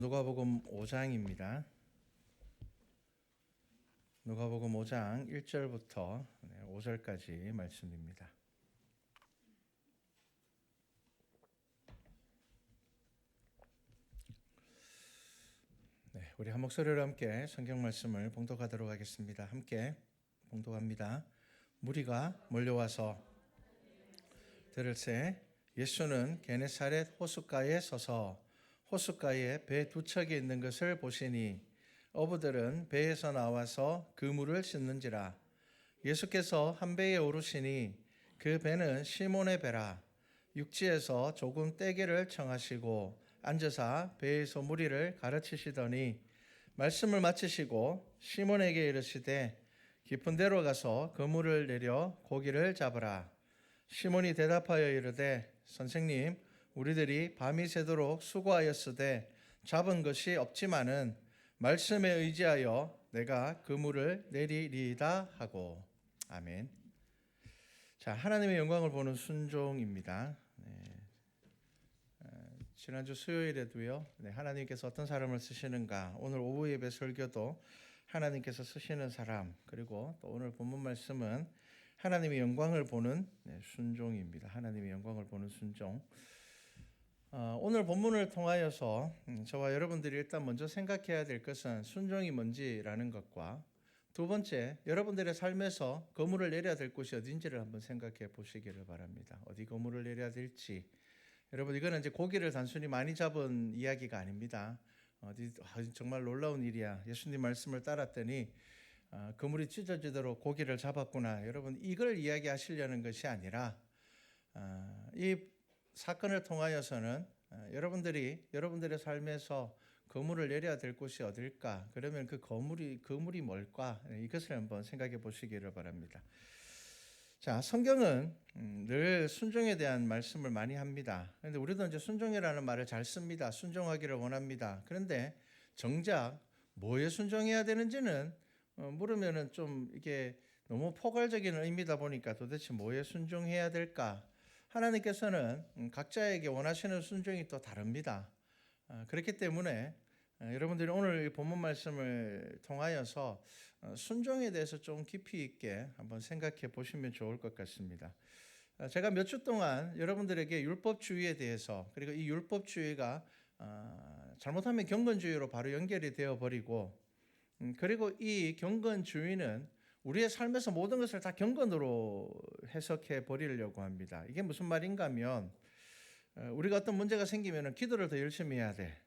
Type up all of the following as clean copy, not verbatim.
누가복음 5장입니다. 누가복음 5장 1절부터 5절까지 말씀입니다. 우리 한 목소리로 함께 성경 말씀을 봉독하도록 하겠습니다. 함께 봉독합니다. 무리가 몰려와서 들을새 예수는 게네사렛 호숫가에 서서 호숫가에 배 두 척이 있는 것을 보시니 어부들은 배에서 나와서 그물을 씻는지라. 예수께서 한 배에 오르시니 그 배는 시몬의 배라. 육지에서 조금 떼기를 청하시고 앉으사 배에서 무리를 가르치시더니 말씀을 마치시고 시몬에게 이르시되 깊은 데로 가서 그물을 내려 고기를 잡으라. 시몬이 대답하여 이르되 선생님, 우리들이 밤이 새도록 수고하였으되 잡은 것이 없지만은 말씀에 의지하여 내가 그물을 내리리이다 하고. 아멘. 자, 하나님의 영광을 보는 순종입니다. 지난주 수요일에도요, 하나님께서 어떤 사람을 쓰시는가, 오늘 오후 예배 설교도 하나님께서 쓰시는 사람, 그리고 또 오늘 본문 말씀은 하나님의 영광을 보는 순종입니다. 하나님의 영광을 보는 순종. 오늘 본문을 통하여서 저와 여러분들이 일단 먼저 생각해야 될 것은 순종이 뭔지라는 것과, 두 번째, 여러분들의 삶에서 그물을 내려야 될 곳이 어딘지를 한번 생각해 보시기를 바랍니다. 어디 그물을 내려야 될지. 여러분, 이거는 이제 고기를 단순히 많이 잡은 이야기가 아닙니다. 정말 놀라운 일이야. 예수님 말씀을 따랐더니 그물이 찢어지도록 고기를 잡았구나. 여러분, 이걸 이야기하시려는 것이 아니라 이 사건을 통하여서는 여러분들의 삶에서 그물을 내려야 될 곳이 어딜까? 그러면 그 그물이 뭘까? 이것을 한번 생각해 보시기를 바랍니다. 자, 성경은 늘 순종에 대한 말씀을 많이 합니다. 그런데 우리도 이제 순종이라는 말을 잘 씁니다. 순종하기를 원합니다. 그런데 정작 뭐에 순종해야 되는지는 물으면은 좀 이게 너무 포괄적인 의미다 보니까 도대체 뭐에 순종해야 될까? 하나님께서는 각자에게 원하시는 순종이 또 다릅니다. 그렇기 때문에 여러분들이 오늘 본문 말씀을 통하여서 순종에 대해서 좀 깊이 있게 한번 생각해 보시면 좋을 것 같습니다. 제가 몇 주 동안 여러분들에게 율법주의에 대해서, 그리고 이 율법주의가 잘못하면 경건주의로 바로 연결이 되어버리고, 그리고 이 경건주의는 우리의 삶에서 모든 것을 다 경건으로 해석해 버리려고 합니다. 이게 무슨 말인가 하면, 우리가 어떤 문제가 생기면 기도를 더 열심히 해야 돼.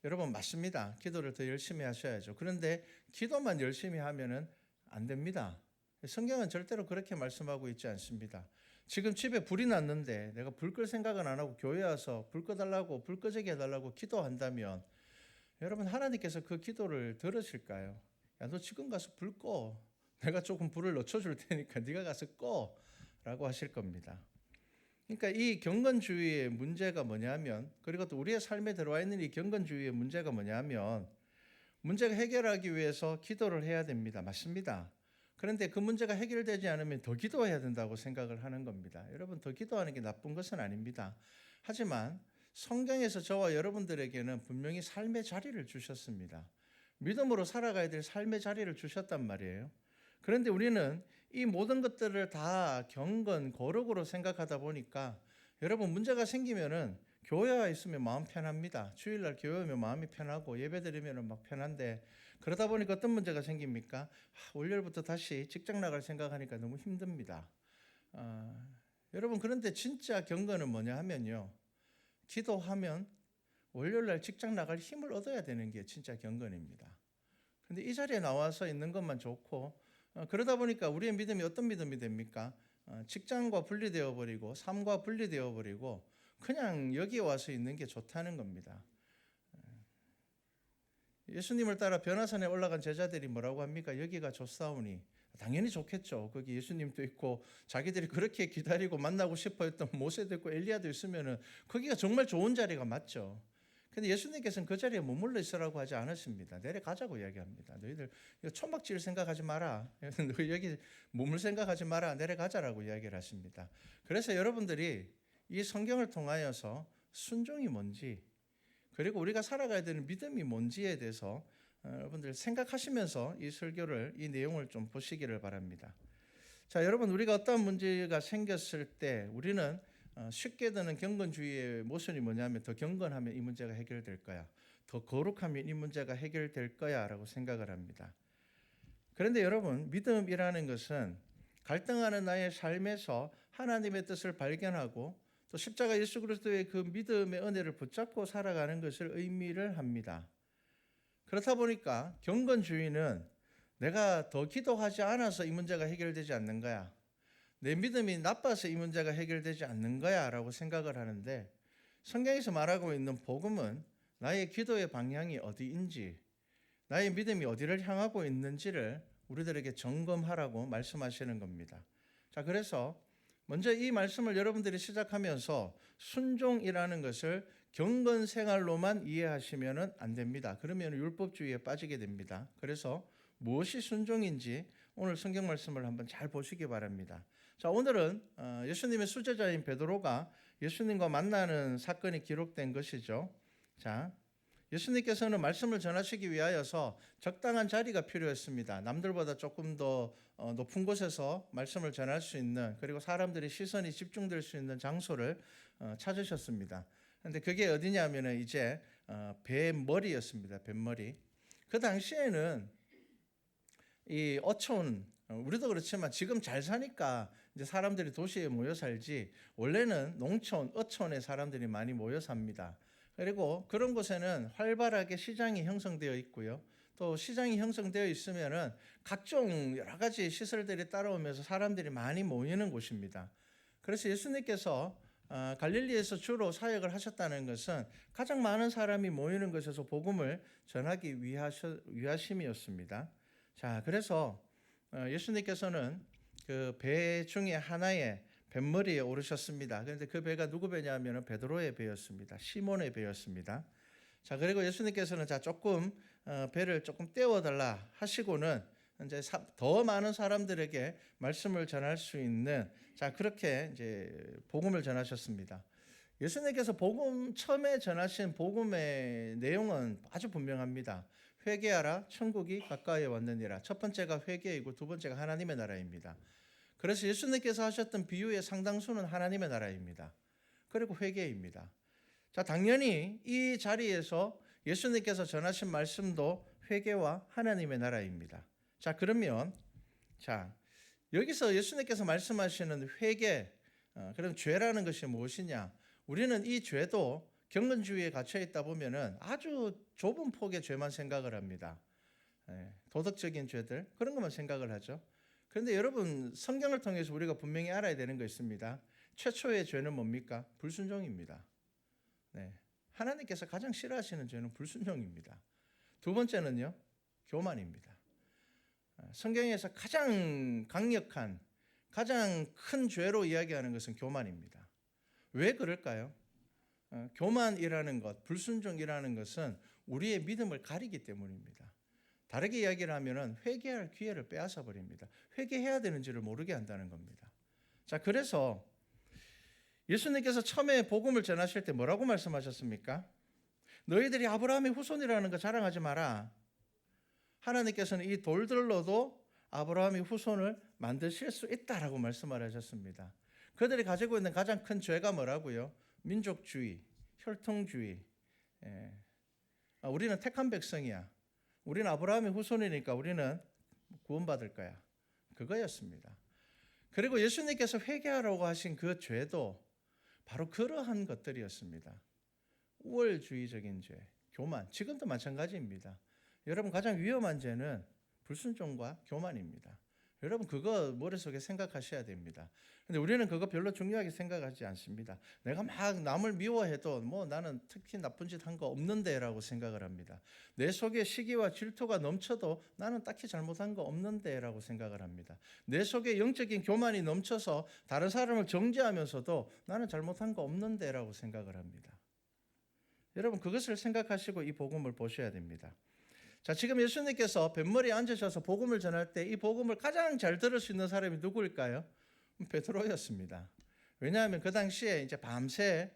여러분, 맞습니다. 기도를 더 열심히 하셔야죠. 그런데 기도만 열심히 하면은 안 됩니다. 성경은 절대로 그렇게 말씀하고 있지 않습니다. 지금 집에 불이 났는데 내가 불 끌 생각은 안 하고 교회 와서 불 꺼달라고, 불 꺼지게 해달라고 기도한다면 여러분, 하나님께서 그 기도를 들으실까요? 야, 너 지금 가서 불 꺼. 내가 조금 불을 낮춰줄 테니까 네가 가서 꺼. 라고 하실 겁니다. 그러니까 이 경건주의의 문제가 뭐냐면, 그리고 또 우리의 삶에 들어와 있는 이 경건주의의 문제가 뭐냐면, 문제가 해결하기 위해서 기도를 해야 됩니다. 맞습니다. 그런데 그 문제가 해결되지 않으면 더 기도해야 된다고 생각을 하는 겁니다. 여러분, 더 기도하는 게 나쁜 것은 아닙니다. 하지만 성경에서 저와 여러분들에게는 분명히 삶의 자리를 주셨습니다. 믿음으로 살아가야 될 삶의 자리를 주셨단 말이에요. 그런데 우리는 이 모든 것들을 다 경건, 거룩으로 생각하다 보니까 여러분, 문제가 생기면은 교회 와 있으면 마음 편합니다. 주일날 교회 오면 마음이 편하고 예배 드리면 막 편한데, 그러다 보니까 어떤 문제가 생깁니까? 월요일부터 다시 직장 나갈 생각하니까 너무 힘듭니다. 여러분, 그런데 진짜 경건은 뭐냐 하면요, 기도하면 월요일날 직장 나갈 힘을 얻어야 되는 게 진짜 경건입니다. 그런데 이 자리에 나와서 있는 것만 좋고, 그러다 보니까 우리의 믿음이 어떤 믿음이 됩니까? 직장과 분리되어 버리고 삶과 분리되어 버리고 그냥 여기에 와서 있는 게 좋다는 겁니다. 예수님을 따라 변화산에 올라간 제자들이 뭐라고 합니까? 여기가 좋사오니. 당연히 좋겠죠. 거기 예수님도 있고 자기들이 그렇게 기다리고 만나고 싶어 했던 모세도 있고 엘리야도 있으면은 거기가 정말 좋은 자리가 맞죠. 근데 예수님께서는 그 자리에 머물러 있으라고 하지 않으십니다. 내려가자고 이야기합니다. 너희들 천막 지을 생각하지 마라. 너희 여기 머물 생각하지 마라. 내려가자라고 이야기를 하십니다. 그래서 여러분들이 이 성경을 통하여서 순종이 뭔지, 그리고 우리가 살아가야 되는 믿음이 뭔지에 대해서 여러분들 생각하시면서 이 설교를, 이 내용을 좀 보시기를 바랍니다. 자, 여러분, 우리가 어떤 문제가 생겼을 때 우리는 쉽게 드는 경건주의의 모순이 뭐냐면, 더 경건하면 이 문제가 해결될 거야, 더 거룩하면 이 문제가 해결될 거야 라고 생각을 합니다. 그런데 여러분, 믿음이라는 것은 갈등하는 나의 삶에서 하나님의 뜻을 발견하고 또 십자가 예수 그리스도의 그 믿음의 은혜를 붙잡고 살아가는 것을 의미를 합니다. 그렇다 보니까 경건주의는 내가 더 기도하지 않아서 이 문제가 해결되지 않는 거야, 내 믿음이 나빠서 이 문제가 해결되지 않는 거야 라고 생각을 하는데, 성경에서 말하고 있는 복음은 나의 기도의 방향이 어디인지, 나의 믿음이 어디를 향하고 있는지를 우리들에게 점검하라고 말씀하시는 겁니다. 자, 그래서 먼저 이 말씀을 여러분들이 시작하면서 순종이라는 것을 경건 생활로만 이해하시면 안 됩니다. 그러면 율법주의에 빠지게 됩니다. 그래서 무엇이 순종인지 오늘 성경 말씀을 한번 잘 보시기 바랍니다. 자, 오늘은 예수님의 수제자인 베드로가 예수님과 만나는 사건이 기록된 것이죠. 자, 예수님께서는 말씀을 전하시기 위하여서 적당한 자리가 필요했습니다. 남들보다 조금 더 높은 곳에서 말씀을 전할 수 있는, 그리고 사람들의 시선이 집중될 수 있는 장소를 찾으셨습니다. 그런데 그게 어디냐면은 이제 뱃머리였습니다. 뱃머리. 그 당시에는 이 어촌, 우리도 그렇지만 지금 잘 사니까 이제 사람들이 도시에 모여 살지, 원래는 농촌, 어촌에 사람들이 많이 모여 삽니다. 그리고 그런 곳에는 활발하게 시장이 형성되어 있고요. 또 시장이 형성되어 있으면은 각종 여러 가지 시설들이 따라오면서 사람들이 많이 모이는 곳입니다. 그래서 예수님께서 갈릴리에서 주로 사역을 하셨다는 것은 가장 많은 사람이 모이는 곳에서 복음을 전하기 위하심이었습니다. 자, 그래서 예수님께서는 그 배 중에 하나에 뱃머리에 오르셨습니다. 그런데 그 배가 누구 배냐면 베드로의 배였습니다. 시몬의 배였습니다. 자, 그리고 예수님께서는 조금 배를 조금 떼어달라 하시고는 이제 더 많은 사람들에게 말씀을 전할 수 있는, 그렇게 이제 복음을 전하셨습니다. 예수님께서 처음에 전하신 복음의 내용은 아주 분명합니다. 회개하라, 천국이 가까이 왔느니라. 첫 번째가 회개이고 두 번째가 하나님의 나라입니다. 그래서 예수님께서 하셨던 비유의 상당수는 하나님의 나라입니다. 그리고 회개입니다. 자, 당연히 이 자리에서 예수님께서 전하신 말씀도 회개와 하나님의 나라입니다. 자, 그러면 여기서 예수님께서 말씀하시는 회개, 그럼 죄라는 것이 무엇이냐? 우리는 이 죄도 경건주의에 갇혀 있다 보면은 아주 좁은 폭의 죄만 생각을 합니다. 도덕적인 죄들, 그런 것만 생각을 하죠. 그런데 여러분, 성경을 통해서 우리가 분명히 알아야 되는 거 있습니다. 최초의 죄는 뭡니까? 불순종입니다. 하나님께서 가장 싫어하시는 죄는 불순종입니다. 두 번째는요, 교만입니다. 성경에서 가장 강력한, 가장 큰 죄로 이야기하는 것은 교만입니다. 왜 그럴까요? 교만이라는 것, 불순종이라는 것은 우리의 믿음을 가리기 때문입니다. 다르게 이야기를 하면 회개할 기회를 빼앗아 버립니다. 회개해야 되는지를 모르게 한다는 겁니다. 자, 그래서 예수님께서 처음에 복음을 전하실 때 뭐라고 말씀하셨습니까? 너희들이 아브라함의 후손이라는 거 자랑하지 마라. 하나님께서는 이 돌들로도 아브라함의 후손을 만드실 수 있다라고 말씀을 하셨습니다. 그들이 가지고 있는 가장 큰 죄가 뭐라고요? 민족주의, 혈통주의. 우리는 택한 백성이야. 우리는 아브라함의 후손이니까 우리는 구원받을 거야. 그거였습니다. 그리고 예수님께서 회개하라고 하신 그 죄도 바로 그러한 것들이었습니다. 우월주의적인 죄, 교만, 지금도 마찬가지입니다. 여러분, 가장 위험한 죄는 불순종과 교만입니다. 여러분, 그거 머릿속에 생각하셔야 됩니다. 근데 우리는 그거 별로 중요하게 생각하지 않습니다. 내가 막 남을 미워해도 나는 특히 나쁜 짓 한 거 없는데 라고 생각을 합니다. 내 속에 시기와 질투가 넘쳐도 나는 딱히 잘못한 거 없는데 라고 생각을 합니다. 내 속에 영적인 교만이 넘쳐서 다른 사람을 정죄하면서도 나는 잘못한 거 없는데 라고 생각을 합니다. 여러분, 그것을 생각하시고 이 복음을 보셔야 됩니다. 자, 지금 예수님께서 뱃머리에 앉으셔서 복음을 전할 때 이 복음을 가장 잘 들을 수 있는 사람이 누구일까요? 베드로였습니다. 왜냐하면 그 당시에 이제 밤새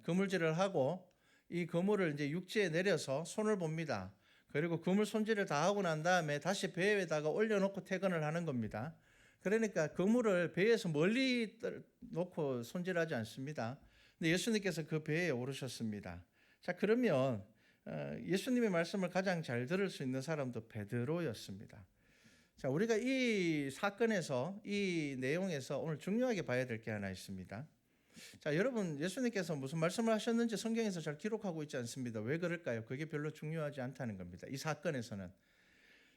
그물질을 하고 이 그물을 이제 육지에 내려서 손을 봅니다. 그리고 그물 손질을 다 하고 난 다음에 다시 배에다가 올려놓고 퇴근을 하는 겁니다. 그러니까 그물을 배에서 멀리 놓고 손질하지 않습니다. 근데 예수님께서 그 배에 오르셨습니다. 자, 그러면 예수님의 말씀을 가장 잘 들을 수 있는 사람도 베드로였습니다. 자, 우리가 이 사건에서, 이 내용에서 오늘 중요하게 봐야 될 게 하나 있습니다. 자, 여러분, 예수님께서 무슨 말씀을 하셨는지 성경에서 잘 기록하고 있지 않습니다. 왜 그럴까요? 그게 별로 중요하지 않다는 겁니다. 이 사건에서는.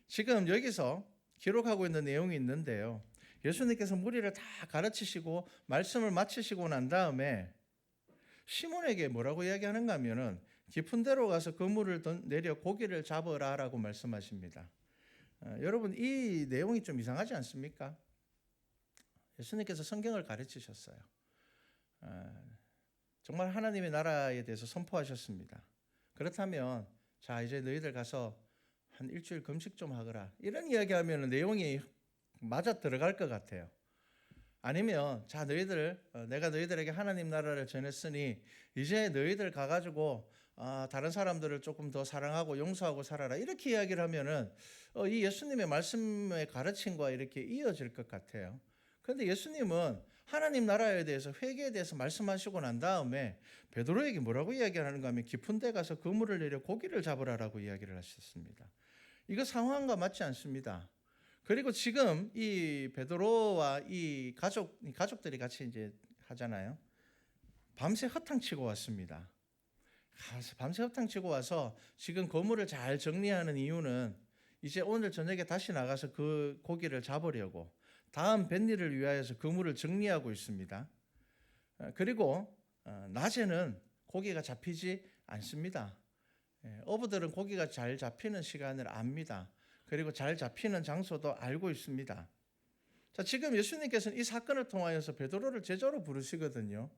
지금 여기서 기록하고 있는 내용이 있는데요. 예수님께서 무리를 다 가르치시고 말씀을 마치시고 난 다음에 시몬에게 뭐라고 이야기하는가 하면은 깊은 데로 가서 그물을 내려 고기를 잡으라라고 말씀하십니다. 여러분, 이 내용이 좀 이상하지 않습니까? 예수님께서 성경을 가르치셨어요. 정말 하나님의 나라에 대해서 선포하셨습니다. 그렇다면 자, 이제 너희들 가서 한 일주일 금식 좀 하거라, 이런 이야기하면 내용이 맞아 들어갈 것 같아요. 아니면 자, 너희들, 내가 너희들에게 하나님 나라를 전했으니 이제 너희들 가가지고 다른 사람들을 조금 더 사랑하고 용서하고 살아라, 이렇게 이야기를 하면은 이 예수님의 말씀의 가르침과 이렇게 이어질 것 같아요. 그런데 예수님은 하나님 나라에 대해서, 회개에 대해서 말씀하시고 난 다음에 베드로에게 뭐라고 이야기하는가 하면 깊은 데 가서 그물을 내려 고기를 잡으라라고 이야기를 하셨습니다. 이거 상황과 맞지 않습니다. 그리고 지금 이 베드로와 이 가족들이 같이 이제 하잖아요. 밤새 허탕치고 왔습니다. 밤새 허탕치고 와서 지금 그물을 잘 정리하는 이유는 이제 오늘 저녁에 다시 나가서 그 고기를 잡으려고 다음 뱃일을 위하여서 그물을 정리하고 있습니다. 그리고 낮에는 고기가 잡히지 않습니다. 어부들은 고기가 잘 잡히는 시간을 압니다. 그리고 잘 잡히는 장소도 알고 있습니다. 자, 지금 예수님께서는 이 사건을 통하여서 베드로를 제자로 부르시거든요.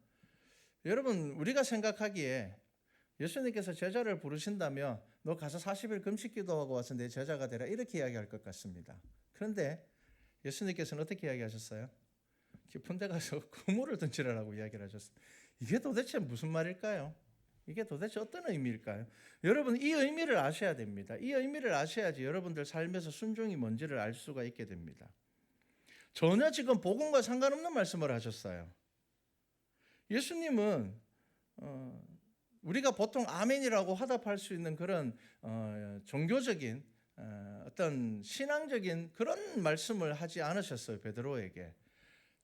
여러분, 우리가 생각하기에 예수님께서 제자를 부르신다면 너 가서 40일 금식 기도하고 와서 내 제자가 되라, 이렇게 이야기할 것 같습니다. 그런데 예수님께서는 어떻게 이야기하셨어요? 깊은 데 가서 그물을 던지라라고 이야기를 하셨어요. 이게 도대체 무슨 말일까요? 이게 도대체 어떤 의미일까요? 여러분, 이 의미를 아셔야 됩니다. 이 의미를 아셔야지 여러분들 삶에서 순종이 뭔지를 알 수가 있게 됩니다. 전혀 지금 복음과 상관없는 말씀을 하셨어요. 예수님은 우리가 보통 아멘이라고 화답할 수 있는 그런 종교적인 어떤 신앙적인 그런 말씀을 하지 않으셨어요. 베드로에게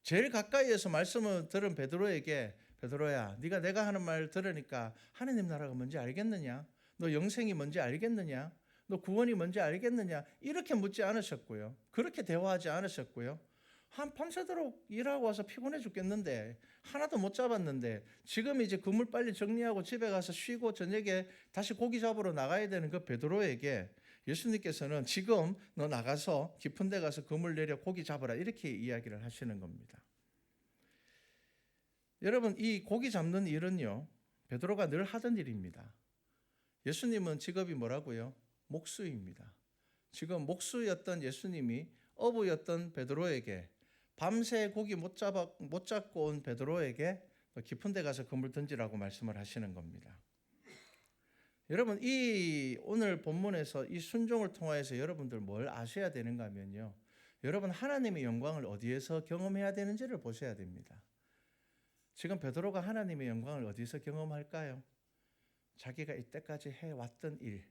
제일 가까이에서 말씀을 들은 베드로에게, 베드로야, 네가 내가 하는 말 들으니까 하나님 나라가 뭔지 알겠느냐? 너 영생이 뭔지 알겠느냐? 너 구원이 뭔지 알겠느냐? 이렇게 묻지 않으셨고요. 그렇게 대화하지 않으셨고요. 밤새도록 일하고 와서 피곤해 죽겠는데 하나도 못 잡았는데 지금 이제 그물 빨리 정리하고 집에 가서 쉬고 저녁에 다시 고기 잡으러 나가야 되는 그 베드로에게 예수님께서는 지금 너 나가서 깊은 데 가서 그물 내려 고기 잡으라, 이렇게 이야기를 하시는 겁니다. 여러분, 이 고기 잡는 일은요, 베드로가 늘 하던 일입니다. 예수님은 직업이 뭐라고요? 목수입니다. 지금 목수였던 예수님이 어부였던 베드로에게, 밤새 고기 못 잡고 온 베드로에게 깊은 데 가서 그물 던지라고 말씀을 하시는 겁니다. 여러분, 이 오늘 본문에서 이 순종을 통하여서 여러분들 뭘 아셔야 되는가 하면요, 여러분 하나님의 영광을 어디에서 경험해야 되는지를 보셔야 됩니다. 지금 베드로가 하나님의 영광을 어디서 경험할까요? 자기가 이때까지 해왔던 일,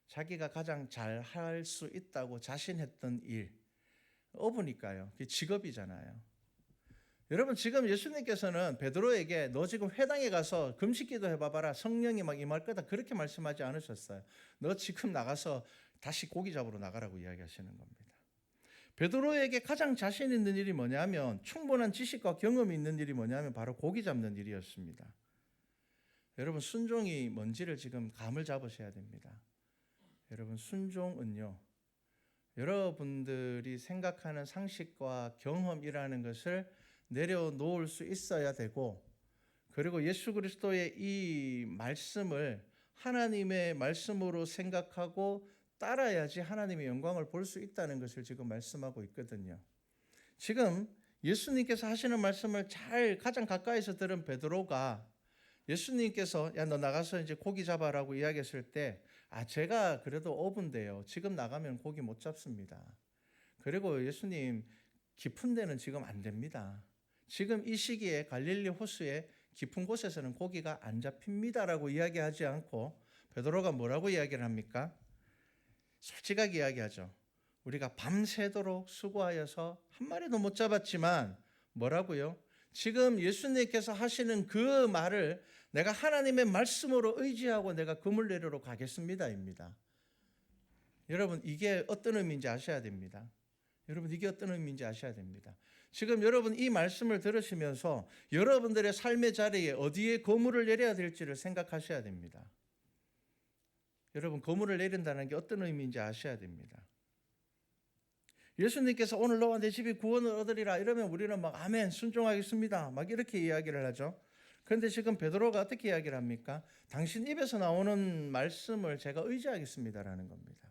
자기가 가장 잘 할 수 있다고 자신했던 일, 어부니까요. 그게 직업이잖아요. 여러분, 지금 예수님께서는 베드로에게 너 지금 회당에 가서 금식기도 해봐봐라, 성령이 막 임할 거다, 그렇게 말씀하지 않으셨어요. 너 지금 나가서 다시 고기 잡으러 나가라고 이야기하시는 겁니다. 베드로에게 가장 자신 있는 일이 뭐냐면, 충분한 지식과 경험이 있는 일이 뭐냐면 바로 고기 잡는 일이었습니다. 여러분, 순종이 뭔지를 지금 감을 잡으셔야 됩니다. 여러분, 순종은요, 여러분들이 생각하는 상식과 경험이라는 것을 내려놓을 수 있어야 되고, 그리고 예수 그리스도의 이 말씀을 하나님의 말씀으로 생각하고 따라야지 하나님의 영광을 볼 수 있다는 것을 지금 말씀하고 있거든요. 지금 예수님께서 하시는 말씀을 가장 가까이서 들은 베드로가 예수님께서 야, 너 나가서 이제 고기 잡아라고 이야기했을 때 제가 그래도 어부인데요. 지금 나가면 고기 못 잡습니다. 그리고 예수님 깊은 데는 지금 안 됩니다. 지금 이 시기에 갈릴리 호수의 깊은 곳에서는 고기가 안 잡힙니다라고 이야기하지 않고 베드로가 뭐라고 이야기를 합니까? 솔직하게 이야기하죠. 우리가 밤새도록 수고하여서 한 마리도 못 잡았지만 뭐라고요? 지금 예수님께서 하시는 그 말을 내가 하나님의 말씀으로 의지하고 내가 그물 내리러 가겠습니다입니다. 여러분 이게 어떤 의미인지 아셔야 됩니다. 여러분 이게 어떤 의미인지 아셔야 됩니다. 지금 여러분 이 말씀을 들으시면서 여러분들의 삶의 자리에 어디에 거물을 내려야 될지를 생각하셔야 됩니다. 여러분 거물을 내린다는 게 어떤 의미인지 아셔야 됩니다. 예수님께서 오늘 너와 내 집이 구원을 얻으리라 이러면 우리는 막 아멘 순종하겠습니다 막 이렇게 이야기를 하죠. 그런데 지금 베드로가 어떻게 이야기를 합니까? 당신 입에서 나오는 말씀을 제가 의지하겠습니다라는 겁니다.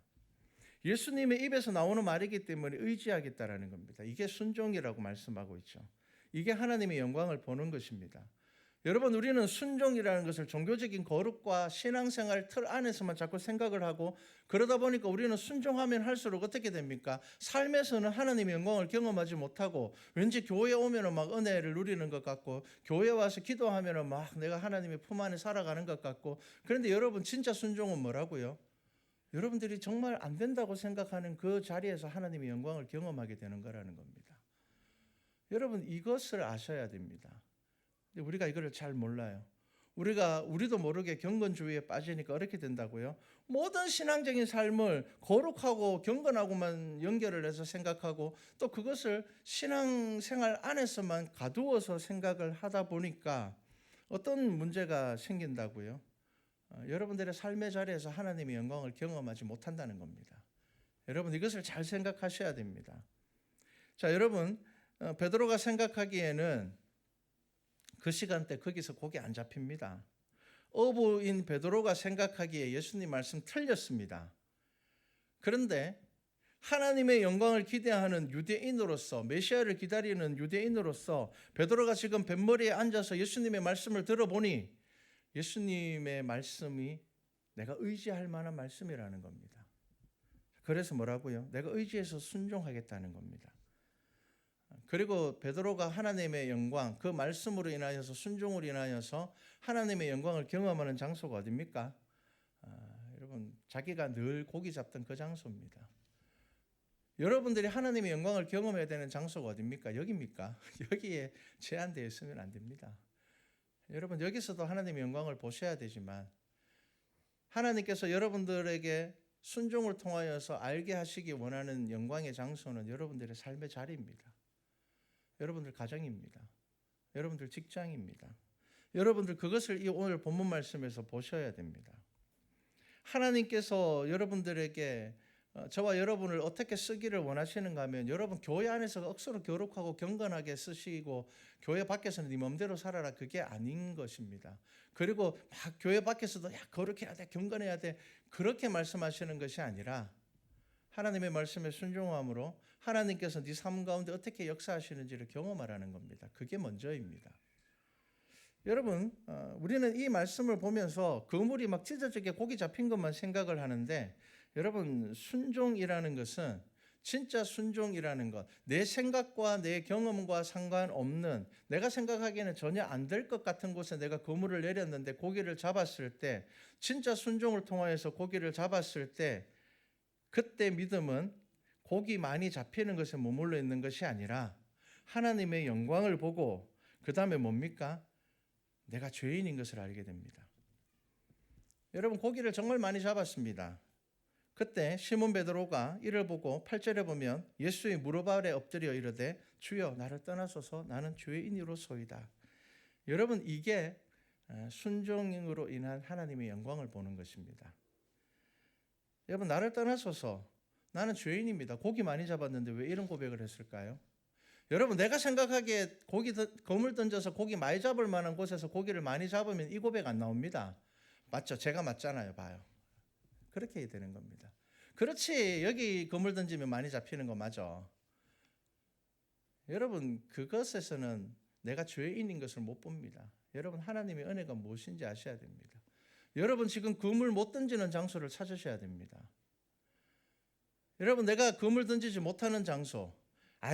예수님의 입에서 나오는 말이기 때문에 의지하겠다라는 겁니다. 이게 순종이라고 말씀하고 있죠. 이게 하나님의 영광을 보는 것입니다. 여러분 우리는 순종이라는 것을 종교적인 거룩과 신앙생활 틀 안에서만 자꾸 생각을 하고 그러다 보니까 우리는 순종하면 할수록 어떻게 됩니까? 삶에서는 하나님의 영광을 경험하지 못하고 왠지 교회에 오면 막 은혜를 누리는 것 같고 교회에 와서 기도하면 막 내가 하나님의 품 안에 살아가는 것 같고 그런데 여러분 진짜 순종은 뭐라고요? 여러분들이 정말 안 된다고 생각하는 그 자리에서 하나님의 영광을 경험하게 되는 거라는 겁니다. 여러분 이것을 아셔야 됩니다. 우리가 이거를 잘 몰라요. 우리도 모르게 경건주의에 빠지니까 어렵게 된다고요. 모든 신앙적인 삶을 거룩하고 경건하고만 연결을 해서 생각하고 또 그것을 신앙생활 안에서만 가두어서 생각을 하다 보니까 어떤 문제가 생긴다고요. 여러분들의 삶의 자리에서 하나님의 영광을 경험하지 못한다는 겁니다. 여러분 이것을 잘 생각하셔야 됩니다. 자, 여러분 베드로가 생각하기에는 그 시간대 거기서 고기 안 잡힙니다. 어부인 베드로가 생각하기에 예수님 말씀 틀렸습니다. 그런데 하나님의 영광을 기대하는 유대인으로서 메시아를 기다리는 유대인으로서 베드로가 지금 뱃머리에 앉아서 예수님의 말씀을 들어보니 예수님의 말씀이 내가 의지할 만한 말씀이라는 겁니다. 그래서 뭐라고요? 내가 의지해서 순종하겠다는 겁니다. 그리고 베드로가 하나님의 영광, 그 말씀으로 인하여서 순종으로 인하여서 하나님의 영광을 경험하는 장소가 어디입니까? 여러분 자기가 늘 고기 잡던 그 장소입니다. 여러분들이 하나님의 영광을 경험해야 되는 장소가 어디입니까? 여기입니까? 여기에 제한되어 있으면 안 됩니다. 여러분 여기서도 하나님의 영광을 보셔야 되지만 하나님께서 여러분들에게 순종을 통하여서 알게 하시기 원하는 영광의 장소는 여러분들의 삶의 자리입니다. 여러분들 가정입니다. 여러분들 직장입니다. 여러분들 그것을 이 오늘 본문 말씀에서 보셔야 됩니다. 하나님께서 여러분들에게 저와 여러분을 어떻게 쓰기를 원하시는가 하면 여러분 교회 안에서 억수로 거룩하고 경건하게 쓰시고 교회 밖에서는 네 맘대로 살아라 그게 아닌 것입니다. 그리고 막 교회 밖에서도 야 거룩해야 돼 경건해야 돼 그렇게 말씀하시는 것이 아니라 하나님의 말씀에 순종함으로 하나님께서 네 삶 가운데 어떻게 역사하시는지를 경험하라는 겁니다. 그게 먼저입니다. 여러분 우리는 이 말씀을 보면서 그물이 막 찢어지게 고기 잡힌 것만 생각을 하는데 여러분 순종이라는 것은 진짜 순종이라는 것 내 생각과 내 경험과 상관없는 내가 생각하기에는 전혀 안 될 것 같은 곳에 내가 그물을 내렸는데 고기를 잡았을 때 진짜 순종을 통하여서 고기를 잡았을 때 그때 믿음은 고기 많이 잡히는 것에 머물러 있는 것이 아니라 하나님의 영광을 보고 그 다음에 뭡니까? 내가 죄인인 것을 알게 됩니다. 여러분 고기를 정말 많이 잡았습니다. 그때 시몬 베드로가 이를 보고 8절에 보면 예수의 무릎 아래 엎드려 이르되 주여 나를 떠나소서 나는 죄인이로소이다. 여러분 이게 순종으로 인한 하나님의 영광을 보는 것입니다. 여러분 나를 떠나소서 나는 죄인입니다. 고기 많이 잡았는데 왜 이런 고백을 했을까요? 여러분 내가 생각하기에 거물 던져서 고기 많이 잡을 만한 곳에서 고기를 많이 잡으면 이 고백 안 나옵니다. 맞죠? 제가 맞잖아요. 봐요. 그렇게 해야 되는 겁니다. 그렇지 여기 거물 던지면 많이 잡히는 거 맞아. 여러분 그것에서는 내가 죄인인 것을 못 봅니다. 여러분, 하나님의 은혜가 무엇인지 아셔야 됩니다. 여러분, 지금 그물 못 던지는 장소를 찾으셔야 됩니다. 여러분, 내가 그물 던지지 못하는 장소,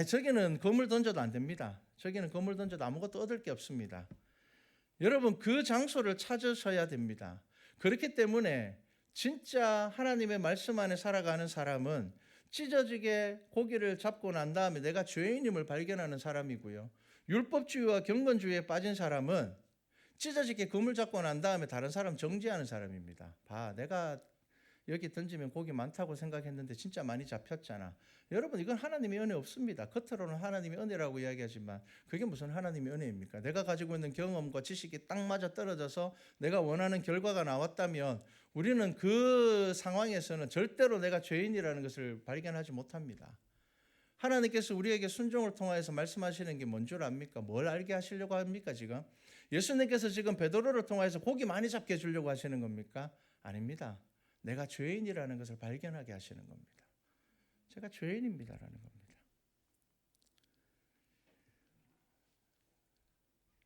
저기는 그물 던져도 안 됩니다. 저기는 그물 던져도 아무것도 얻을 게 없습니다. 여러분, 그 장소를 찾으셔야 됩니다. 그렇기 때문에 진짜 하나님의 말씀 안에 살아가는 사람은 찢어지게 고기를 잡고 난 다음에 내가 죄인임을 발견하는 사람이고요. 율법주의와 경건주의에 빠진 사람은 찢어지게 그물 잡고 난 다음에 다른 사람 정죄하는 사람입니다. 내가 여기 던지면 고기 많다고 생각했는데 진짜 많이 잡혔잖아. 여러분, 이건 하나님의 은혜 없습니다. 겉으로는 하나님의 은혜라고 이야기하지만 그게 무슨 하나님의 은혜입니까? 내가 가지고 있는 경험과 지식이 딱 맞아 떨어져서 내가 원하는 결과가 나왔다면 우리는 그 상황에서는 절대로 내가 죄인이라는 것을 발견하지 못합니다. 하나님께서 우리에게 순종을 통하여서 말씀하시는 게 뭔 줄 압니까? 뭘 알게 하시려고 합니까 지금? 예수님께서 지금 베드로를 통하여서 고기 많이 잡게 해주려고 하시는 겁니까? 아닙니다. 내가 죄인이라는 것을 발견하게 하시는 겁니다. 제가 죄인입니다라는 겁니다.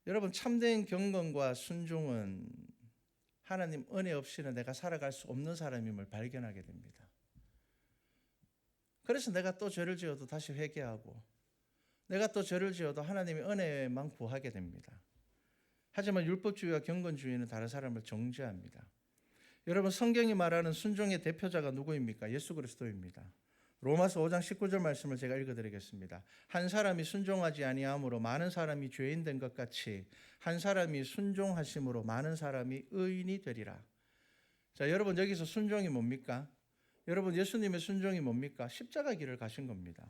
여러분, 참된 경건과 순종은 하나님 은혜 없이는 내가 살아갈 수 없는 사람임을 발견하게 됩니다. 그래서 내가 또 죄를 지어도 다시 회개하고 내가 또 죄를 지어도 하나님의 은혜만 구하게 됩니다. 하지만 율법주의와 경건주의는 다른 사람을 정죄합니다. 여러분, 성경이 말하는 순종의 대표자가 누구입니까? 예수 그리스도입니다. 로마서 5장 19절 말씀을 제가 읽어드리겠습니다. 한 사람이 순종하지 아니함으로 많은 사람이 죄인 된 것 같이 한 사람이 순종하심으로 많은 사람이 의인이 되리라. 자, 여러분, 여기서 순종이 뭡니까? 여러분, 예수님의 순종이 뭡니까? 십자가 길을 가신 겁니다.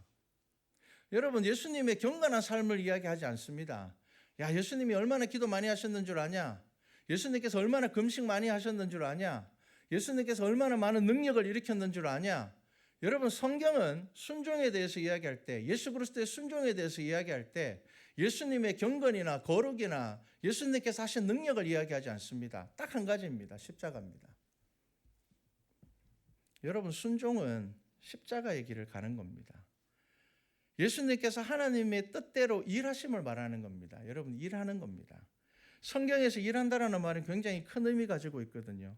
여러분, 예수님의 경건한 삶을 이야기하지 않습니다. 예수님이 얼마나 기도 많이 하셨는 줄 아냐? 예수님께서 얼마나 금식 많이 하셨는 줄 아냐? 예수님께서 얼마나 많은 능력을 일으켰는 줄 아냐? 여러분, 성경은 순종에 대해서 이야기할 때, 예수 그리스도의 순종에 대해서 이야기할 때 예수님의 경건이나 거룩이나 예수님께서 하신 능력을 이야기하지 않습니다. 딱 한 가지입니다. 십자가입니다. 여러분, 순종은 십자가의 길을 가는 겁니다. 예수님께서 하나님의 뜻대로 일하심을 말하는 겁니다. 여러분, 일하는 겁니다. 성경에서 일한다라는 말은 굉장히 큰 의미 가지고 있거든요.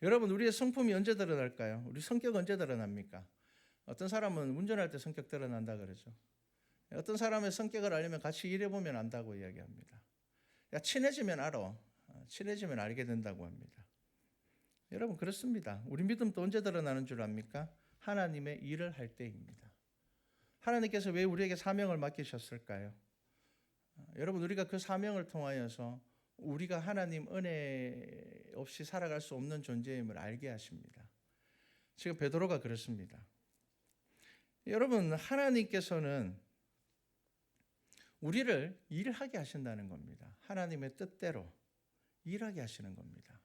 여러분, 우리의 성품이 언제 드러날까요? 우리 성격 언제 드러납니까? 어떤 사람은 운전할 때 성격 드러난다 그러죠. 어떤 사람의 성격을 알려면 같이 일해보면 안다고 이야기합니다. 친해지면 알아. 친해지면 알게 된다고 합니다. 여러분, 그렇습니다. 우리 믿음도 언제 드러나는 줄 압니까? 하나님의 일을 할 때입니다. 하나님께서 왜 우리에게 사명을 맡기셨을까요? 여러분, 우리가 그 사명을 통하여서 우리가 하나님 은혜 없이 살아갈 수 없는 존재임을 알게 하십니다. 지금 베드로가 그렇습니다. 여러분, 하나님께서는 우리를 일하게 하신다는 겁니다. 하나님의 뜻대로 일하게 하시는 겁니다.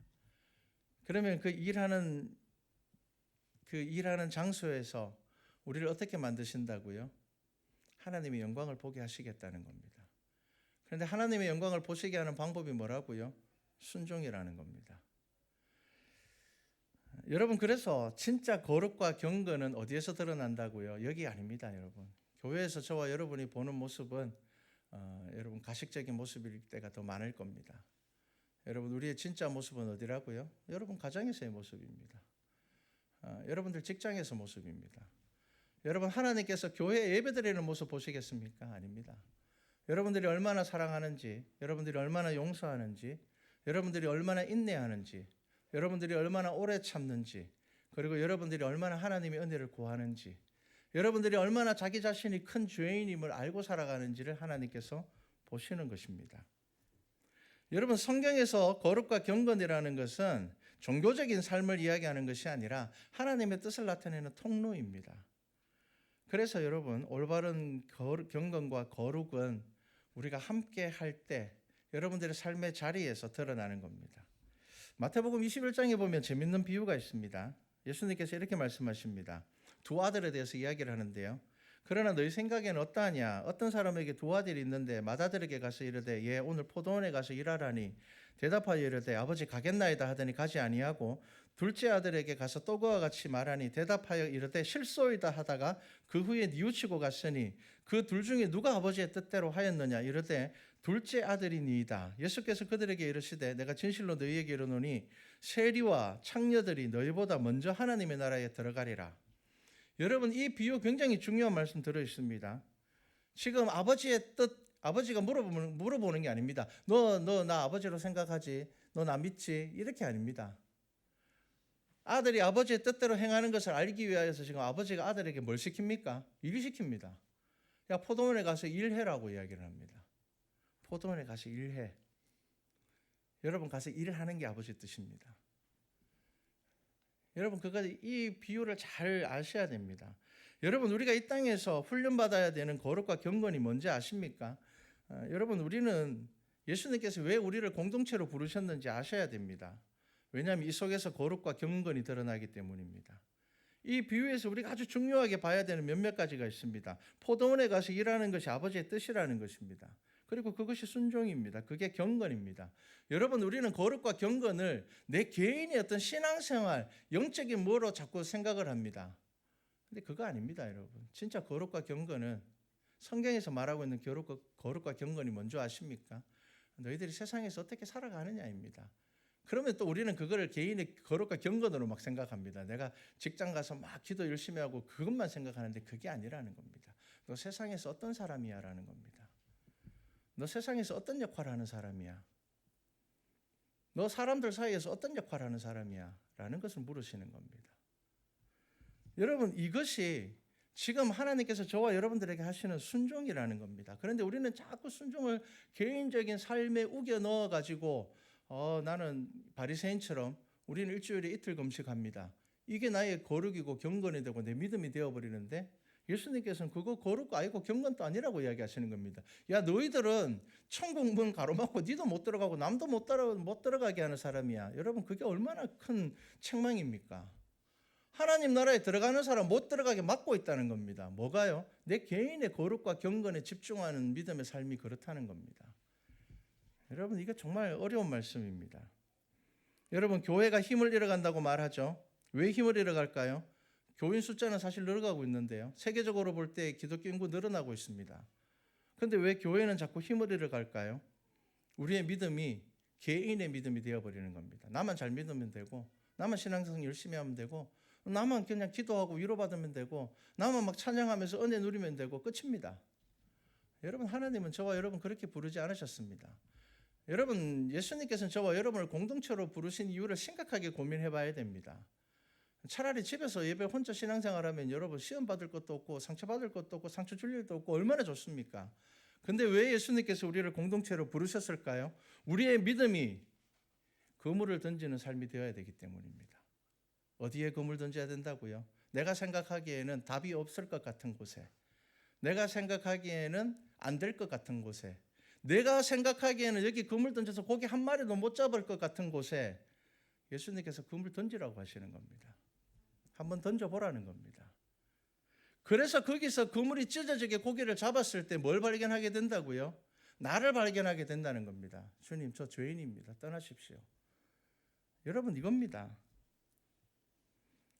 그러면 그 일하는 장소에서 우리를 어떻게 만드신다고요? 하나님의 영광을 보게 하시겠다는 겁니다. 그런데 하나님의 영광을 보시게 하는 방법이 뭐라고요? 순종이라는 겁니다. 여러분, 그래서 진짜 거룩과 경건은 어디에서 드러난다고요? 여기 아닙니다, 여러분. 교회에서 저와 여러분이 보는 모습은 여러분 가식적인 모습일 때가 더 많을 겁니다. 여러분, 우리의 진짜 모습은 어디라고요? 여러분 가정에서의 모습입니다. 여러분들 직장에서 모습입니다. 여러분, 하나님께서 교회에 예배드리는 모습 보시겠습니까? 아닙니다. 여러분들이 얼마나 사랑하는지, 여러분들이 얼마나 용서하는지, 여러분들이 얼마나 인내하는지, 여러분들이 얼마나 오래 참는지, 그리고 여러분들이 얼마나 하나님의 은혜를 구하는지, 여러분들이 얼마나 자기 자신이 큰 죄인임을 알고 살아가는지를 하나님께서 보시는 것입니다. 여러분, 성경에서 거룩과 경건이라는 것은 종교적인 삶을 이야기하는 것이 아니라 하나님의 뜻을 나타내는 통로입니다. 그래서 여러분, 올바른 경건과 거룩은 우리가 함께 할 때 여러분들의 삶의 자리에서 드러나는 겁니다. 마태복음 21장에 보면 재밌는 비유가 있습니다. 예수님께서 이렇게 말씀하십니다. 두 아들에 대해서 이야기를 하는데요. 그러나 너희 생각에는 어떠하냐? 어떤 사람에게 두 아들이 있는데 맏아들에게 가서 이르되 얘 오늘 포도원에 가서 일하라니 대답하여 이르되 아버지 가겠나이다 하더니 가지 아니하고 둘째 아들에게 가서 또 그와 같이 말하니 대답하여 이르되 실소이다 하다가 그 후에 뉘우치고 갔으니 그 둘 중에 누가 아버지의 뜻대로 하였느냐? 이르되 둘째 아들이니이다. 예수께서 그들에게 이르시되 내가 진실로 너희에게 이르노니 세리와 창녀들이 너희보다 먼저 하나님의 나라에 들어가리라. 여러분, 이 비유 굉장히 중요한 말씀 들어 있습니다. 지금 아버지의 뜻, 아버지가 물어보는 게 아닙니다. 너 나 아버지로 생각하지? 너 나 믿지? 이렇게 아닙니다. 아들이 아버지의 뜻대로 행하는 것을 알기 위하여서 지금 아버지가 아들에게 뭘 시킵니까? 일 시킵니다. 야, 포도원에 가서 일해라고 이야기를 합니다. 포도원에 가서 일해. 여러분, 가서 일하는 게 아버지 뜻입니다. 여러분, 이 비유를 잘 아셔야 됩니다. 여러분, 우리가 이 땅에서 훈련받아야 되는 거룩과 경건이 뭔지 아십니까? 여러분, 우리는 예수님께서 왜 우리를 공동체로 부르셨는지 아셔야 됩니다. 왜냐하면 이 속에서 거룩과 경건이 드러나기 때문입니다. 이 비유에서 우리가 아주 중요하게 봐야 되는 몇몇 가지가 있습니다. 포도원에 가서 일하는 것이 아버지의 뜻이라는 것입니다. 그리고 그것이 순종입니다. 그게 경건입니다. 여러분, 우리는 거룩과 경건을 내 개인의 어떤 신앙생활, 영적인 뭐로 자꾸 생각을 합니다. 근데 그거 아닙니다, 여러분. 진짜 거룩과 경건은 성경에서 말하고 있는 거룩과 경건이 뭔지 아십니까? 너희들이 세상에서 어떻게 살아가느냐입니다. 그러면 또 우리는 그거를 개인의 거룩과 경건으로 막 생각합니다. 내가 직장 가서 막 기도 열심히 하고 그것만 생각하는데 그게 아니라는 겁니다. 너 세상에서 어떤 사람이야 라는 겁니다. 너 세상에서 어떤 역할을 하는 사람이야? 너 사람들 사이에서 어떤 역할을 하는 사람이야? 라는 것을 물으시는 겁니다. 여러분, 이것이 지금 하나님께서 저와 여러분들에게 하시는 순종이라는 겁니다. 그런데 우리는 자꾸 순종을 개인적인 삶에 우겨 넣어가지고 나는 바리새인처럼 우리는 일주일에 이틀 금식합니다. 이게 나의 거룩이고 경건이 되고 내 믿음이 되어버리는데 예수님께서는 그거 거룩도 아니고 경건도 아니라고 이야기하시는 겁니다. 야, 너희들은 천국 문 가로막고 니도 못 들어가고 남도 못 들어가게 하는 사람이야. 여러분, 그게 얼마나 큰 책망입니까? 하나님 나라에 들어가는 사람 못 들어가게 막고 있다는 겁니다. 뭐가요? 내 개인의 거룩과 경건에 집중하는 믿음의 삶이 그렇다는 겁니다. 여러분, 이게 정말 어려운 말씀입니다. 여러분, 교회가 힘을 잃어간다고 말하죠. 왜 힘을 잃어갈까요? 교인 숫자는 사실 늘어가고 있는데요. 세계적으로 볼 때 기독교 인구 늘어나고 있습니다. 그런데 왜 교회는 자꾸 힘을 잃어갈까요? 우리의 믿음이 개인의 믿음이 되어버리는 겁니다. 나만 잘 믿으면 되고, 나만 신앙생활 열심히 하면 되고, 나만 그냥 기도하고 위로받으면 되고, 나만 막 찬양하면서 은혜 누리면 되고 끝입니다. 여러분, 하나님은 저와 여러분 그렇게 부르지 않으셨습니다. 여러분, 예수님께서는 저와 여러분을 공동체로 부르신 이유를 심각하게 고민해 봐야 됩니다. 차라리 집에서 예배 혼자 신앙생활하면 여러분 시험 받을 것도 없고 상처 받을 것도 없고 상처 줄 일도 없고 얼마나 좋습니까? 근데 왜 예수님께서 우리를 공동체로 부르셨을까요? 우리의 믿음이 그물을 던지는 삶이 되어야 되기 때문입니다. 어디에 그물 던져야 된다고요? 내가 생각하기에는 답이 없을 것 같은 곳에, 내가 생각하기에는 안 될 것 같은 곳에, 내가 생각하기에는 여기 그물 던져서 고기 한 마리도 못 잡을 것 같은 곳에 예수님께서 그물 던지라고 하시는 겁니다. 한번 던져보라는 겁니다. 그래서 거기서 그물이 찢어지게 고기를 잡았을 때 뭘 발견하게 된다고요? 나를 발견하게 된다는 겁니다. 주님, 저 죄인입니다. 떠나십시오. 여러분, 이겁니다.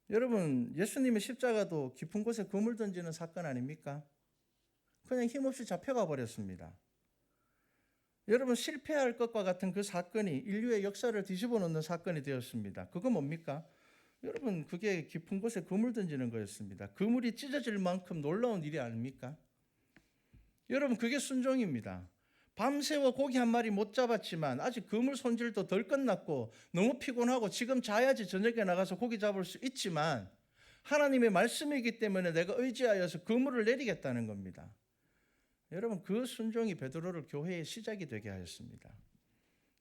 여러분, 예수님의 십자가도 깊은 곳에 그물 던지는 사건 아닙니까? 그냥 힘없이 잡혀가 버렸습니다. 여러분, 실패할 것과 같은 그 사건이 인류의 역사를 뒤집어 놓는 사건이 되었습니다. 그거 뭡니까? 여러분, 그게 깊은 곳에 그물 던지는 거였습니다. 그물이 찢어질 만큼 놀라운 일이 아닙니까? 여러분, 그게 순종입니다. 밤새워 고기 한 마리 못 잡았지만 아직 그물 손질도 덜 끝났고 너무 피곤하고 지금 자야지 저녁에 나가서 고기 잡을 수 있지만 하나님의 말씀이기 때문에 내가 의지하여서 그물을 내리겠다는 겁니다. 여러분, 그 순종이 베드로를 교회의 시작이 되게 하였습니다.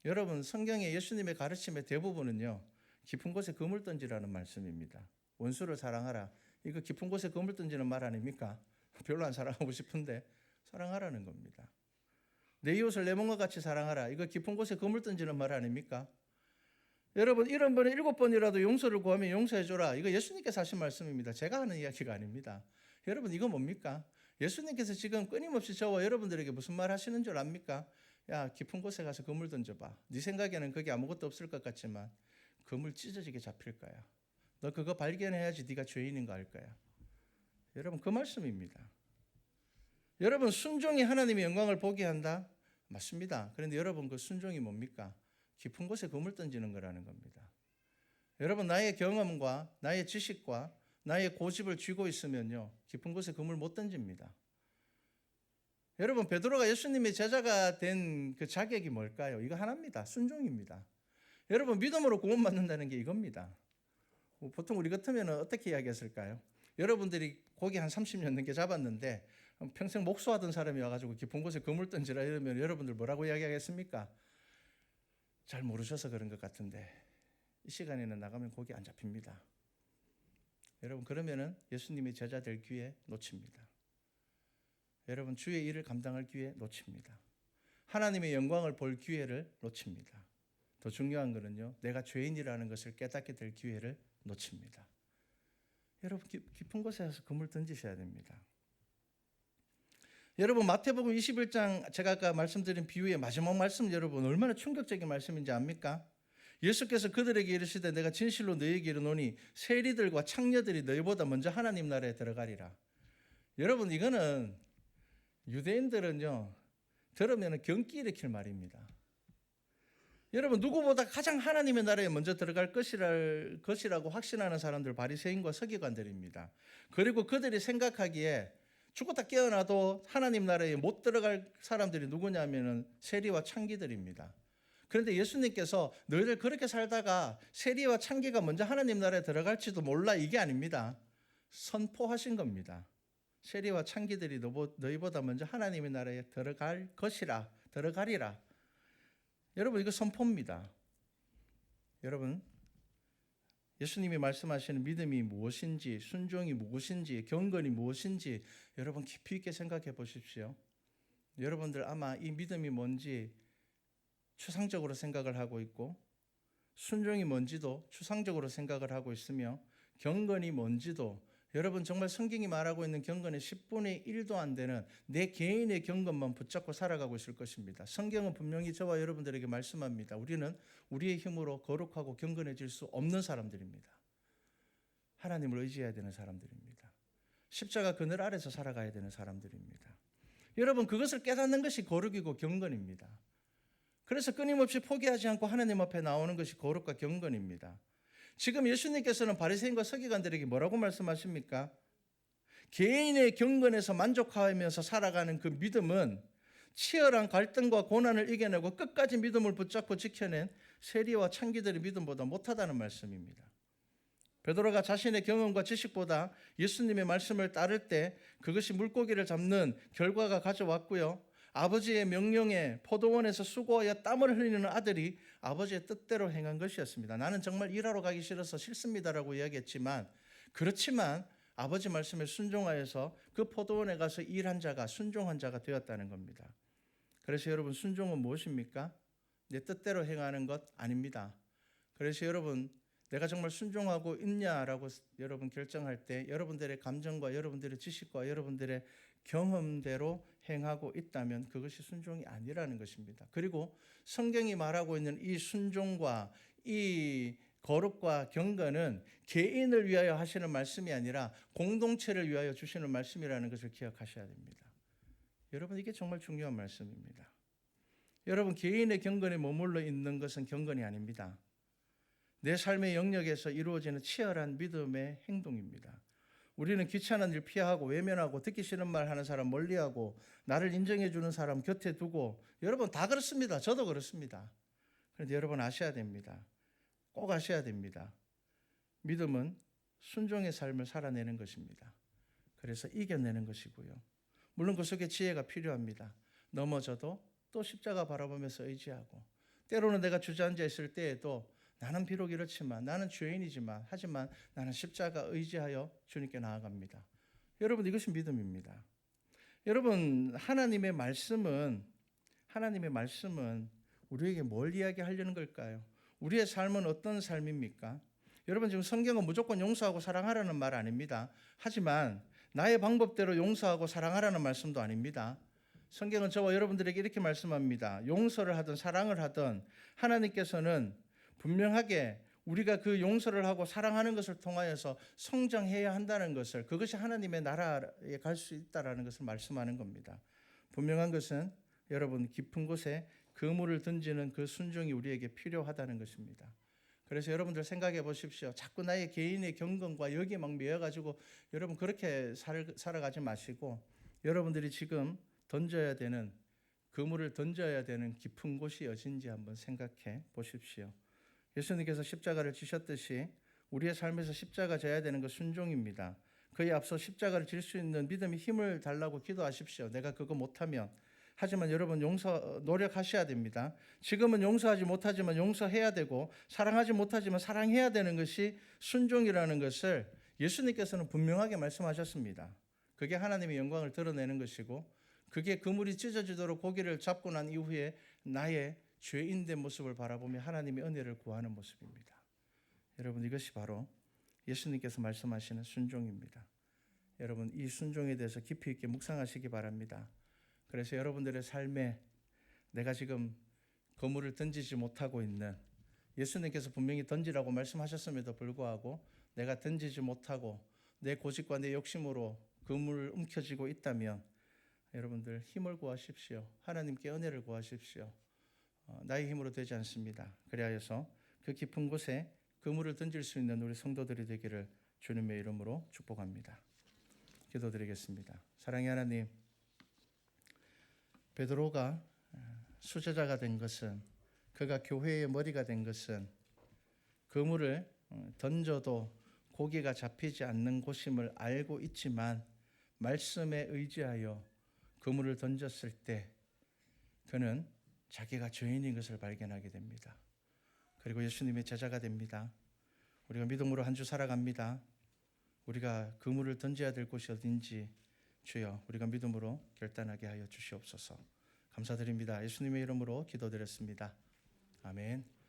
여러분, 성경의 예수님의 가르침의 대부분은요, 깊은 곳에 그물 던지라는 말씀입니다. 원수를 사랑하라. 이거 깊은 곳에 그물 던지는 말 아닙니까? 별로 안 사랑하고 싶은데 사랑하라는 겁니다. 내 이웃을 내 몸과 같이 사랑하라. 이거 깊은 곳에 그물 던지는 말 아닙니까? 여러분, 70번에 7번이라도 용서를 구하면 용서해줘라. 이거 예수님께서 하신 말씀입니다. 제가 하는 이야기가 아닙니다. 여러분, 이거 뭡니까? 예수님께서 지금 끊임없이 저와 여러분들에게 무슨 말 하시는 줄 압니까? 야, 깊은 곳에 가서 그물 던져봐. 네 생각에는 거기 아무것도 없을 것 같지만 그물 찢어지게 잡힐 거야. 너 그거 발견해야지 네가 죄인인 거 알 거야. 여러분, 그 말씀입니다. 여러분, 순종이 하나님의 영광을 보게 한다? 맞습니다. 그런데 여러분 그 순종이 뭡니까? 깊은 곳에 금을 던지는 거라는 겁니다. 여러분 나의 경험과 나의 지식과 나의 고집을 쥐고 있으면요 깊은 곳에 금을 못 던집니다. 여러분 베드로가 예수님의 제자가 된 그 자격이 뭘까요? 이거 하나입니다. 순종입니다. 여러분 믿음으로 구원받는다는 게 이겁니다. 보통 우리 같으면 어떻게 이야기했을까요? 여러분들이 고기 한 30년 넘게 잡았는데 평생 목수하던 사람이 와가지고 깊은 곳에 금을 던지라 이러면 여러분들 뭐라고 이야기하겠습니까? 잘 모르셔서 그런 것 같은데 이 시간에는 나가면 고기 안 잡힙니다. 여러분 그러면은 예수님의 제자 될 기회 놓칩니다. 여러분 주의 일을 감당할 기회 놓칩니다. 하나님의 영광을 볼 기회를 놓칩니다. 더 중요한 것은요 내가 죄인이라는 것을 깨닫게 될 기회를 놓칩니다. 여러분 깊은 곳에 가서 금을 던지셔야 됩니다. 여러분 마태복음 21장 제가 아까 말씀드린 비유의 마지막 말씀 여러분 얼마나 충격적인 말씀인지 압니까? 예수께서 그들에게 이르시되 내가 진실로 너희에게 이르노니 세리들과 창녀들이 너희보다 먼저 하나님 나라에 들어가리라. 여러분 이거는 유대인들은요 들으면 경기 일으킬 말입니다. 여러분 누구보다 가장 하나님의 나라에 먼저 들어갈 것이라고 확신하는 사람들 바리새인과 서기관들입니다. 그리고 그들이 생각하기에 죽었다 깨어나도 하나님 나라에 못 들어갈 사람들이 누구냐면은 세리와 창기들입니다. 그런데 예수님께서 너희들 그렇게 살다가 세리와 창기가 먼저 하나님 나라에 들어갈지도 몰라 이게 아닙니다. 선포하신 겁니다. 세리와 창기들이 너희보다 먼저 하나님의 나라에 들어갈 것이라 들어가리라. 여러분 이거 선포입니다. 여러분 예수님이 말씀하시는 믿음이 무엇인지 순종이 무엇인지 경건이 무엇인지 여러분 깊이 있게 생각해 보십시오. 여러분들 아마 이 믿음이 뭔지 추상적으로 생각을 하고 있고 순종이 뭔지도 추상적으로 생각을 하고 있으며 경건이 뭔지도 여러분 정말 성경이 말하고 있는 경건의 10분의 1도 안 되는 내 개인의 경건만 붙잡고 살아가고 있을 것입니다. 성경은 분명히 저와 여러분들에게 말씀합니다. 우리는 우리의 힘으로 거룩하고 경건해질 수 없는 사람들입니다. 하나님을 의지해야 되는 사람들입니다. 십자가 그늘 아래서 살아가야 되는 사람들입니다. 여러분 그것을 깨닫는 것이 거룩이고 경건입니다. 그래서 끊임없이 포기하지 않고 하나님 앞에 나오는 것이 거룩과 경건입니다. 지금 예수님께서는 바리새인과 서기관들에게 뭐라고 말씀하십니까? 개인의 경건에서 만족하면서 살아가는 그 믿음은 치열한 갈등과 고난을 이겨내고 끝까지 믿음을 붙잡고 지켜낸 세리와 창기들의 믿음보다 못하다는 말씀입니다. 베드로가 자신의 경험과 지식보다 예수님의 말씀을 따를 때 그것이 물고기를 잡는 결과가 가져왔고요. 아버지의 명령에 포도원에서 수고하여 땀을 흘리는 아들이 아버지의 뜻대로 행한 것이었습니다. 나는 정말 일하러 가기 싫어서 싫습니다라고 이야기했지만 그렇지만 아버지 말씀에 순종하여서 그 포도원에 가서 일한 자가 순종한 자가 되었다는 겁니다. 그래서 여러분 순종은 무엇입니까? 내 뜻대로 행하는 것 아닙니다. 그래서 여러분 내가 정말 순종하고 있냐라고 여러분 결정할 때 여러분들의 감정과 여러분들의 지식과 여러분들의 경험대로 행하고 있다면 그것이 순종이 아니라는 것입니다. 그리고 성경이 말하고 있는 이 순종과 이 거룩과 경건은 개인을 위하여 하시는 말씀이 아니라 공동체를 위하여 주시는 말씀이라는 것을 기억하셔야 됩니다. 여러분 이게 정말 중요한 말씀입니다. 여러분 개인의 경건에 머물러 있는 것은 경건이 아닙니다. 내 삶의 영역에서 이루어지는 치열한 믿음의 행동입니다. 우리는 귀찮은 일 피하고 외면하고 듣기 싫은 말 하는 사람 멀리하고 나를 인정해 주는 사람 곁에 두고 여러분 다 그렇습니다. 저도 그렇습니다. 그런데 여러분 아셔야 됩니다. 꼭 아셔야 됩니다. 믿음은 순종의 삶을 살아내는 것입니다. 그래서 이겨내는 것이고요. 물론 그 속에 지혜가 필요합니다. 넘어져도 또 십자가 바라보면서 의지하고 때로는 내가 주저앉아 있을 때에도 나는 비록 이렇지만 나는 죄인이지만 하지만 나는 십자가 의지하여 주님께 나아갑니다. 여러분 이것이 믿음입니다. 여러분 하나님의 말씀은 우리에게 뭘 이야기하려는 걸까요? 우리의 삶은 어떤 삶입니까? 여러분 지금 성경은 무조건 용서하고 사랑하라는 말 아닙니다. 하지만 나의 방법대로 용서하고 사랑하라는 말씀도 아닙니다. 성경은 저와 여러분들에게 이렇게 말씀합니다. 용서를 하든 사랑을 하든 하나님께서는 분명하게 우리가 그 용서를 하고 사랑하는 것을 통하여서 성장해야 한다는 것을 그것이 하나님의 나라에 갈 수 있다는 것을 말씀하는 겁니다. 분명한 것은 여러분 깊은 곳에 그물을 던지는 그 순종이 우리에게 필요하다는 것입니다. 그래서 여러분들 생각해 보십시오. 자꾸 나의 개인의 경건과 여기에 막 매여가지고 여러분 그렇게 살아가지 마시고 여러분들이 지금 던져야 되는 그물을 던져야 되는 깊은 곳이 어딘지 한번 생각해 보십시오. 예수님께서 십자가를 지셨듯이 우리의 삶에서 십자가 져야 되는 것 순종입니다. 그에 앞서 십자가를 질 수 있는 믿음의 힘을 달라고 기도하십시오. 내가 그거 못하면. 하지만 여러분 노력하셔야 됩니다. 지금은 용서하지 못하지만 용서해야 되고 사랑하지 못하지만 사랑해야 되는 것이 순종이라는 것을 예수님께서는 분명하게 말씀하셨습니다. 그게 하나님의 영광을 드러내는 것이고 그게 그물이 찢어지도록 고기를 잡고 난 이후에 나의 죄인된 모습을 바라보며 하나님의 은혜를 구하는 모습입니다. 여러분 이것이 바로 예수님께서 말씀하시는 순종입니다. 여러분 이 순종에 대해서 깊이 있게 묵상하시기 바랍니다. 그래서 여러분들의 삶에 내가 지금 그물을 던지지 못하고 있는 예수님께서 분명히 던지라고 말씀하셨음에도 불구하고 내가 던지지 못하고 내 고집과 내 욕심으로 그물을 움켜쥐고 있다면 여러분들 힘을 구하십시오. 하나님께 은혜를 구하십시오. 나의 힘으로 되지 않습니다. 그리하여서 그 깊은 곳에 그물을 던질 수 있는 우리 성도들이 되기를 주님의 이름으로 축복합니다. 기도드리겠습니다. 사랑의 하나님, 베드로가 수제자가 된 것은 그가 교회의 머리가 된 것은 그물을 던져도 고기가 잡히지 않는 곳임을 알고 있지만 말씀에 의지하여 그물을 던졌을 때 그는 자기가 죄인인 것을 발견하게 됩니다. 그리고 예수님의 제자가 됩니다. 우리가 믿음으로 한 주 살아갑니다. 우리가 그물을 던져야 될 곳이 어딘지 주여 우리가 믿음으로 결단하게 하여 주시옵소서. 감사드립니다. 예수님의 이름으로 기도드렸습니다. 아멘.